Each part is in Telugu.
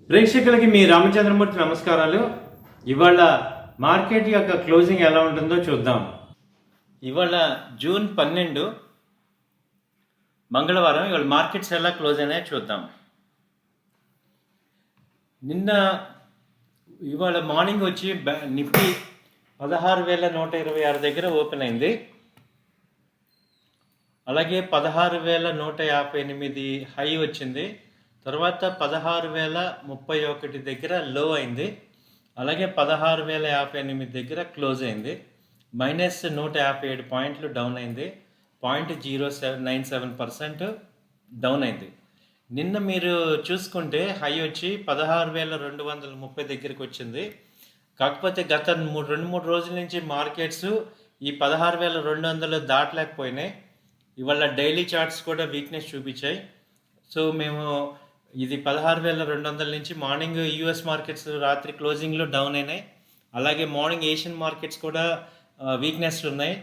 ప్రేక్షకులకి మీ రామచంద్రమూర్తి నమస్కారాలు. ఇవాళ మార్కెట్ యొక్క క్లోజింగ్ ఎలా ఉంటుందో చూద్దాం. ఇవాళ జూన్ 12 మంగళవారం. ఇవాళ మార్కెట్స్ ఎలా క్లోజ్ అయినాయో చూద్దాం. ఇవాళ మార్నింగ్ వచ్చి నిఫ్టీ 16,126 దగ్గర ఓపెన్ అయింది. అలాగే 16,158 హై వచ్చింది. తర్వాత 16,031 దగ్గర లో అయింది. అలాగే 16,058 దగ్గర క్లోజ్ అయింది. -157 పాయింట్లు డౌన్ అయింది. 0.097% డౌన్ అయింది. నిన్న మీరు చూసుకుంటే హై వచ్చి 16,230 దగ్గరికి వచ్చింది. కాకపోతే గత 2-3 రోజుల నుంచి మార్కెట్స్ ఈ 16,200 దాటలేకపోయినాయి. ఇవాళ డైలీ చార్ట్స్ కూడా వీక్నెస్ చూపించాయి. సో మేము ఇది 16,200 నుంచి మార్నింగ్ యూఎస్ మార్కెట్స్ రాత్రి క్లోజింగ్లో డౌన్ అయినాయి. అలాగే మార్నింగ్ ఏషియన్ మార్కెట్స్ కూడా వీక్నెస్ ఉన్నాయి.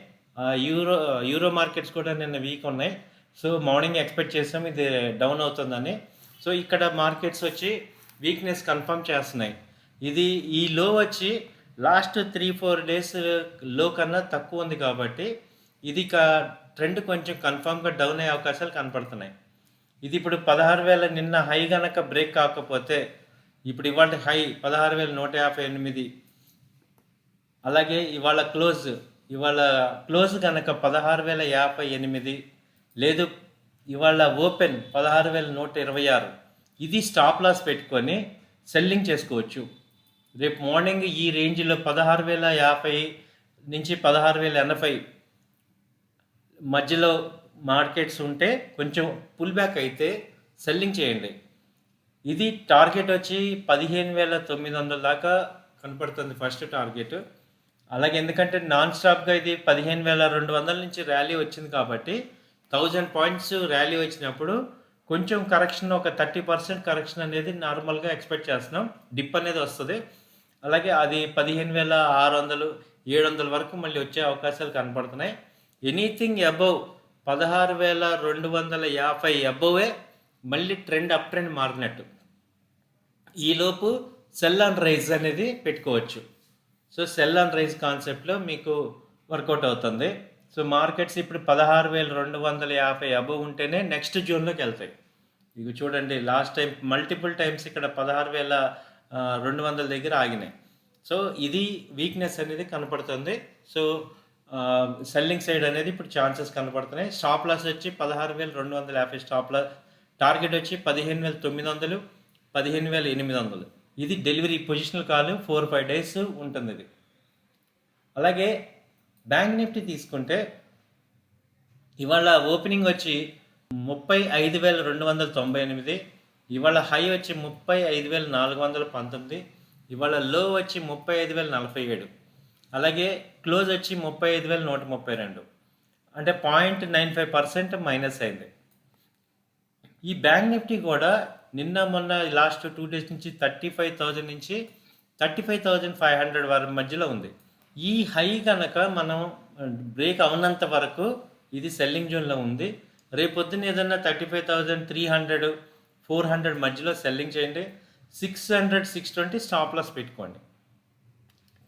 యూరో మార్కెట్స్ కూడా నిన్న వీక్ ఉన్నాయి. సో మార్నింగ్ ఎక్స్పెక్ట్ చేసాం ఇది డౌన్ అవుతుందని. సో ఇక్కడ మార్కెట్స్ వచ్చి వీక్నెస్ కన్ఫర్మ్ చేస్తున్నాయి. ఇది ఈ లో వచ్చి లాస్ట్ 3-4 డేస్ లో కన్నా తక్కువ ఉంది కాబట్టి ఇది ట్రెండ్ కొంచెం కన్ఫర్మ్గా డౌన్ అయ్యే అవకాశాలు కనపడుతున్నాయి. ఇది ఇప్పుడు 16,000 నిన్న హై కనుక బ్రేక్ కాకపోతే ఇప్పుడు ఇవాళ హై 16,158. అలాగే ఇవాళ క్లోజ్ కనుక 16,058 లేదు, ఇవాళ ఓపెన్ 16,126. ఇది స్టాప్ లాస్ పెట్టుకొని సెల్లింగ్ చేసుకోవచ్చు. రేపు మార్నింగ్ ఈ రేంజ్లో 16,050 నుంచి 16,080 మధ్యలో మార్కెట్స్ ఉంటే కొంచెం పుల్ బ్యాక్ అయితే సెల్లింగ్ చేయండి. ఇది టార్గెట్ వచ్చి 15,900 దాకా కనపడుతుంది ఫస్ట్ టార్గెట్. అలాగే ఎందుకంటే నాన్ స్టాప్గా ఇది 15,200 నుంచి ర్యాలీ వచ్చింది కాబట్టి 1000 పాయింట్స్ ర్యాలీ వచ్చినప్పుడు కొంచెం కరెక్షన్, ఒక 30% కరెక్షన్ అనేది నార్మల్గా ఎక్స్పెక్ట్ చేస్తున్నాం. డిప్ అనేది వస్తుంది. అలాగే అది 15,600, 700 వరకు మళ్ళీ వచ్చే అవకాశాలు కనపడుతున్నాయి. ఎనీథింగ్ అబౌవ్ 16,250 అబోవే మళ్ళీ అప్ ట్రెండ్ మారినట్టు. ఈలోపు సెల్ అండ్ రైజ్ అనేది పెట్టుకోవచ్చు. సో సెల్ అండ్ రైజ్ కాన్సెప్ట్లో మీకు వర్కౌట్ అవుతుంది. సో మార్కెట్స్ ఇప్పుడు 16,250 అబోవ్ ఉంటేనే నెక్స్ట్ జోన్లోకి వెళ్తాయి. ఇక చూడండి, లాస్ట్ టైం మల్టిపుల్ టైమ్స్ ఇక్కడ 16,200 దగ్గర ఆగినాయి. సో ఇది వీక్నెస్ అనేది కనపడుతుంది. సో సెల్లింగ్ సైడ్ అనేది ఇప్పుడు ఛాన్సెస్ కనపడుతున్నాయి. స్టాప్ లాస్ వచ్చి 16,250 స్టాప్ లాస్. టార్గెట్ వచ్చి 15,900, 15,800. ఇది డెలివరీ పొజిషనల్ కాల్ 4-5 డేస్ ఉంటుంది ఇది. అలాగే బ్యాంక్ నిఫ్టీ తీసుకుంటే ఇవాళ ఓపెనింగ్ వచ్చి 35,298. ఇవాళ హై వచ్చి 35,419. ఇవాళ లో వచ్చి 35,047. అలాగే క్లోజ్ వచ్చి 35,132. అంటే 0.95% మైనస్ అయింది. ఈ బ్యాంక్ నిఫ్టీ కూడా నిన్న మొన్న లాస్ట్ 2 డేస్ నుంచి 35,000 నుంచి 35,500 వరకు మధ్యలో ఉంది. ఈ హై కనుక మనం బ్రేక్ అవునంత వరకు ఇది సెల్లింగ్ జోన్లో ఉంది. రేపొద్దున ఏదన్నా 35,300, 400 మధ్యలో సెల్లింగ్ చేయండి. 600, 620 స్టాప్ లాస్ పెట్టుకోండి.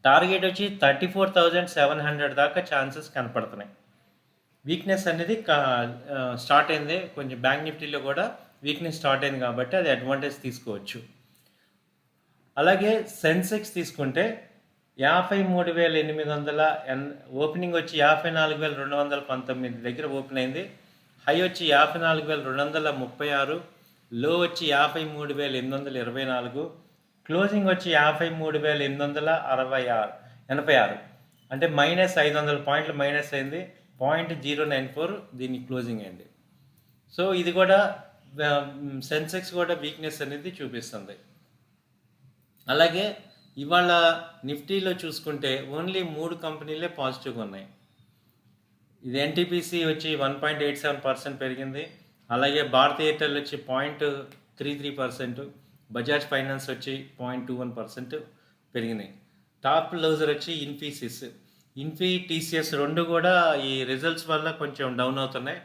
టార్గెట్ వచ్చి 34,700 దాకా ఛాన్సెస్ కనపడుతున్నాయి. వీక్నెస్ అనేది స్టార్ట్ అయింది. కొంచెం బ్యాంక్ నిఫ్టీలో కూడా వీక్నెస్ స్టార్ట్ అయింది కాబట్టి అది అడ్వాంటేజ్ తీసుకోవచ్చు. అలాగే సెన్సెక్స్ తీసుకుంటే 53,800, ఓపెనింగ్ వచ్చి 54,219 దగ్గర ఓపెన్ అయింది. హై వచ్చి 54,236, లో వచ్చి 53,824, క్లోజింగ్ వచ్చి 53,886. అంటే -500 పాయింట్లు మైనస్ అయింది. 0.094 దీని క్లోజింగ్ అయింది. సో ఇది కూడా సెన్సెక్స్ కూడా వీక్నెస్ అనేది చూపిస్తుంది. అలాగే ఇవాళ నిఫ్టీలో చూసుకుంటే ఓన్లీ 3 కంపెనీలే పాజిటివ్గా ఉన్నాయి. ఇది ఎన్టీపీసీ వచ్చి 1.87% పెరిగింది. అలాగే భారతీ ఎయిర్టెల్ వచ్చి 0.33%, బజాజ్ ఫైనాన్స్ వచ్చి 0.21% పెరిగినాయి. టాప్ లూజర్ వచ్చి టీసీఎస్ 2 కూడా ఈ రిజల్ట్స్ వల్ల కొంచెం డౌన్ అవుతున్నాయి.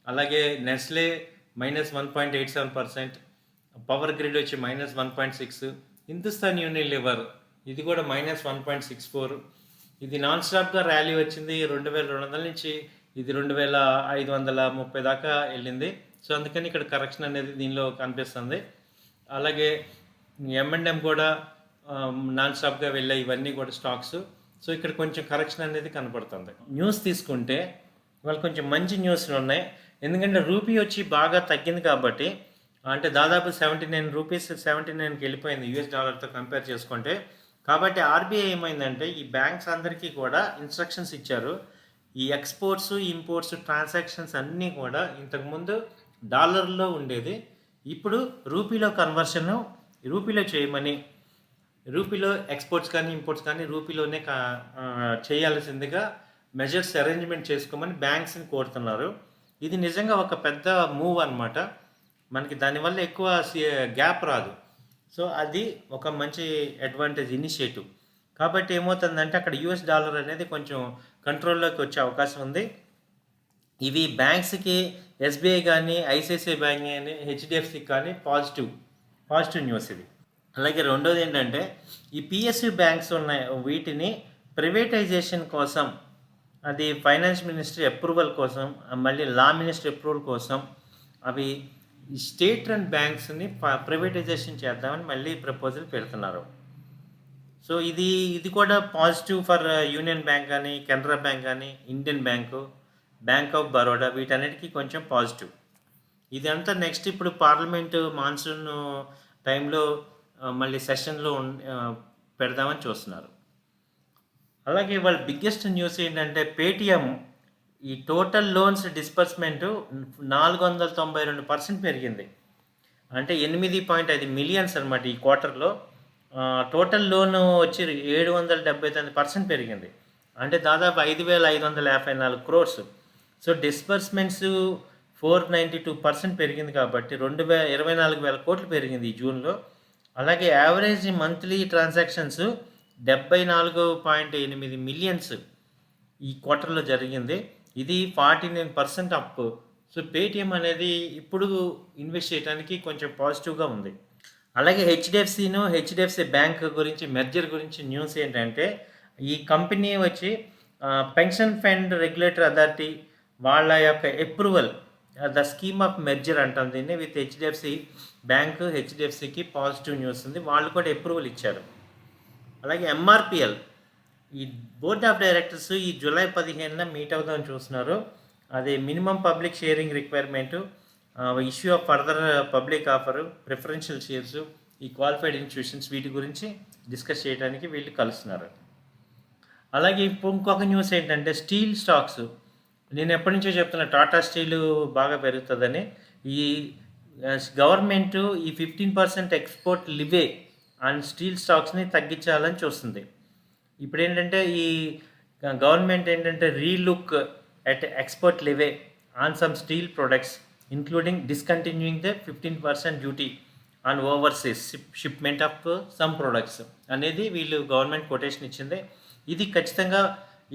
అలాగే నెస్లే -1.87%, పవర్ గ్రిడ్ వచ్చి -1.6, హిందుస్థాన్ యూనిలివర్ ఇది కూడా -1.64. ఇది నాన్ స్టాప్గా ర్యాలీ వచ్చింది 2200 నుంచి ఇది 2530 దాకా వెళ్ళింది. సో అందుకని ఇక్కడ కరెక్షన్ అనేది దీనిలో కనిపిస్తుంది. అలాగే M&M కూడా నాన్ స్టాప్గా వెళ్ళాయి, ఇవన్నీ కూడా స్టాక్స్. సో ఇక్కడ కొంచెం కరెక్షన్ అనేది కనపడుతుంది. న్యూస్ తీసుకుంటే వాళ్ళు కొంచెం మంచి న్యూస్లు ఉన్నాయి, ఎందుకంటే రూపీ వచ్చి బాగా తగ్గింది కాబట్టి, అంటే దాదాపు 79 రూపీస్ 79కి వెళ్ళిపోయింది US డాలర్తో కంపేర్ చేసుకుంటే. కాబట్టి ఆర్బీఐ ఏమైందంటే ఈ బ్యాంక్స్ అందరికీ కూడా ఇన్స్ట్రక్షన్స్ ఇచ్చారు, ఈ ఎక్స్పోర్ట్స్ ఇంపోర్ట్స్ ట్రాన్సాక్షన్స్ అన్నీ కూడా ఇంతకుముందు డాలర్లో ఉండేది, ఇప్పుడు రూపీలో కన్వర్షన్ రూపీలో చేయమని, రూపీలో ఎక్స్పోర్ట్స్ కానీ ఇంపోర్ట్స్ కానీ రూపీలోనే చేయాల్సిందిగా మెజర్స్ అరేంజ్మెంట్ చేసుకోమని బ్యాంక్స్ని కోరుతున్నారు. ఇది నిజంగా ఒక పెద్ద మూవ్ అనమాట. మనకి దానివల్ల ఎక్కువ గ్యాప్ రాదు. సో అది ఒక మంచి అడ్వాంటేజ్ ఇనిషియేటివ్. కాబట్టి ఏమవుతుందంటే అక్కడ US డాలర్ అనేది కొంచెం కంట్రోల్లోకి వచ్చే అవకాశం ఉంది. ఇవి బ్యాంక్స్కి SBI కానీ ICICI బ్యాంక్ కానీ HDFCకి కానీ పాజిటివ్ న్యూస్ ఇది. అలాగే రెండోది ఏంటంటే ఈ PSU బ్యాంక్స్ ఉన్నాయి, వీటిని ప్రైవేటైజేషన్ కోసం, అది ఫైనాన్స్ మినిస్ట్రీ అప్రూవల్ కోసం, మళ్ళీ లా మినిస్ట్రీ అప్రూవల్ కోసం అవి స్టేట్ రన్ బ్యాంక్స్ని ప్రైవేటైజేషన్ చేద్దామని మళ్ళీ ప్రపోజల్ పెడుతున్నారు. సో ఇది కూడా పాజిటివ్ ఫర్ యూనియన్ బ్యాంక్ కానీ, కెనరా బ్యాంక్ కానీ, Indian bank, bank of Baroda, వీటన్నిటికీ కొంచెం పాజిటివ్. ఇదంతా నెక్స్ట్ ఇప్పుడు పార్లమెంటు మాన్సూన్ టైంలో మళ్ళీ సెషన్లో పెడదామని చూస్తున్నారు. అలాగే వాళ్ళ బిగ్గెస్ట్ న్యూస్ ఏంటంటే పేటిఎం ఈ టోటల్ లోన్స్ డిస్బర్స్మెంట్ 492% పెరిగింది, అంటే 8.5 మిలియన్స్ అనమాట ఈ క్వార్టర్లో. టోటల్ లోన్ వచ్చి 779% పెరిగింది, అంటే దాదాపు 5,554 crores. సో డిస్బర్స్మెంట్స్ 492% పెరిగింది, కాబట్టి 24,000 కోట్లు పెరిగింది ఈ జూన్లో. అలాగే యావరేజ్ మంత్లీ ట్రాన్సాక్షన్స్ 74.8 మిలియన్స్ ఈ క్వార్టర్లో జరిగింది, ఇది 49% అప్. సో పేటిఎం ఇప్పుడు ఇన్వెస్ట్ చేయడానికి కొంచెం పాజిటివ్గా ఉంది. అలాగే హెచ్డిఎఫ్సి బ్యాంక్ గురించి మెర్జర్ గురించి న్యూస్ ఏంటంటే ఈ కంపెనీ వచ్చి పెన్షన్ ఫండ్ రెగ్యులేటర్ అథారిటీ వాళ్ళ యొక్క approval, the scheme of merger అంటాం దీన్ని, విత్ హెచ్డిఎఫ్సి బ్యాంక్, హెచ్డిఎఫ్సికి పాజిటివ్ న్యూస్ ఉంది, వాళ్ళు కూడా అప్రూవల్ ఇచ్చారు. అలాగే MRPL ఈ బోర్డ్ ఆఫ్ డైరెక్టర్స్ ఈ జూలై 15న మీట్ అవుదామని చూస్తున్నారు. అది minimum public sharing requirement, issue of further public offer, preferential shares, ఈ క్వాలిఫైడ్ ఇన్స్టిట్యూషన్స్, వీటి గురించి డిస్కస్ చేయడానికి వీళ్ళు కలుస్తున్నారు. అలాగే ఇంకొక న్యూస్ ఏంటంటే స్టీల్ స్టాక్స్, నేను ఎప్పటి నుంచో చెప్తున్నా టాటా స్టీలు బాగా పెరుగుతుందని. ఈ గవర్నమెంట్ ఈ 15% ఎక్స్పోర్ట్ లివే అండ్ స్టీల్ స్టాక్స్ని తగ్గించాలని చూస్తుంది. ఇప్పుడు ఏంటంటే ఈ గవర్నమెంట్ ఏంటంటే relook at export levy on some steel products, including discontinuing the 15% duty on overseas shipment of some products అనేది వీళ్ళు గవర్నమెంట్ కొటేషన్ ఇచ్చింది. ఇది ఖచ్చితంగా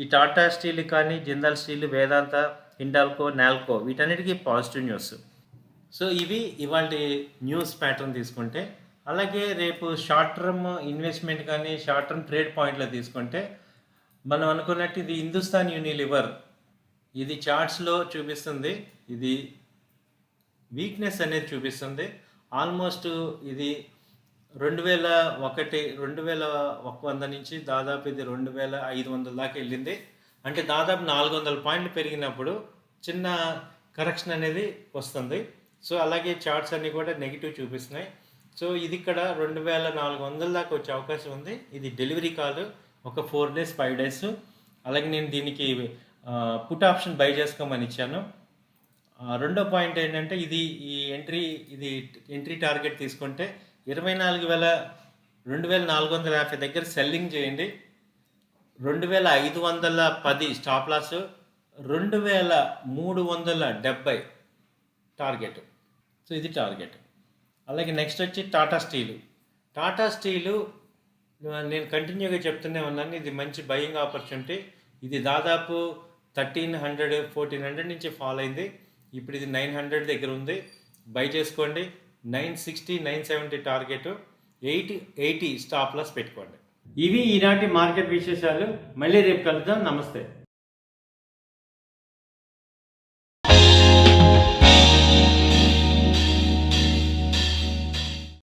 ఈ టాటా స్టీల్ కానీ, జిందాల్ స్టీల్, వేదాంత, హిండాల్కో, నాల్కో, వీటన్నిటికీ పాజిటివ్ న్యూస్. సో ఇవి ఇవాళ న్యూస్ ప్యాటర్న్ తీసుకుంటే. అలాగే రేపు షార్ట్ టర్మ్ ఇన్వెస్ట్మెంట్ కానీ, షార్ట్ టర్మ్ ట్రేడ్ పాయింట్లో తీసుకుంటే మనం అనుకున్నట్టు ఇది హిందుస్థాన్ యూనిలివర్, ఇది చార్ట్స్లో చూపిస్తుంది, ఇది వీక్నెస్ అనేది చూపిస్తుంది. ఆల్మోస్ట్ ఇది 2100 నుంచి దాదాపు ఇది 2500 దాకా వెళ్ళింది, అంటే దాదాపు 400 పాయింట్లు పెరిగినప్పుడు చిన్న కరెక్షన్ అనేది వస్తుంది. సో అలాగే చార్ట్స్ అన్నీ కూడా నెగిటివ్ చూపిస్తున్నాయి. సో ఇది ఇక్కడ 2400 దాకా వచ్చే అవకాశం ఉంది. ఇది డెలివరీ కాదు, ఒక 4 days 5 days. అలాగే నేను దీనికి పుట్ ఆప్షన్ బై చేసుకోమని ఇచ్చాను. రెండో పాయింట్ ఏంటంటే ఇది ఎంట్రీ టార్గెట్ తీసుకుంటే 24,450 దగ్గర సెల్లింగ్ చేయండి, 2,510 స్టాప్ లాస్, 2,370 టార్గెట్. సో ఇది టార్గెట్. అలాగే నెక్స్ట్ వచ్చి టాటా స్టీలు నేను కంటిన్యూగా చెప్తూనే ఉన్నాను, ఇది మంచి బయింగ్ ఆపర్చునిటీ. ఇది దాదాపు 1300 1400 నుంచి ఫాల్ అయింది, ఇప్పుడు ఇది 900 దగ్గర ఉంది, బై చేసుకోండి. 960 970 టార్గెట్, 880 స్టాప్ లాస్ పెట్టుకోండి. ఇవి ఈనాటి మార్కెట్ విశేషాలు. మళ్ళీ రేపు కలుద్దాం. నమస్తే.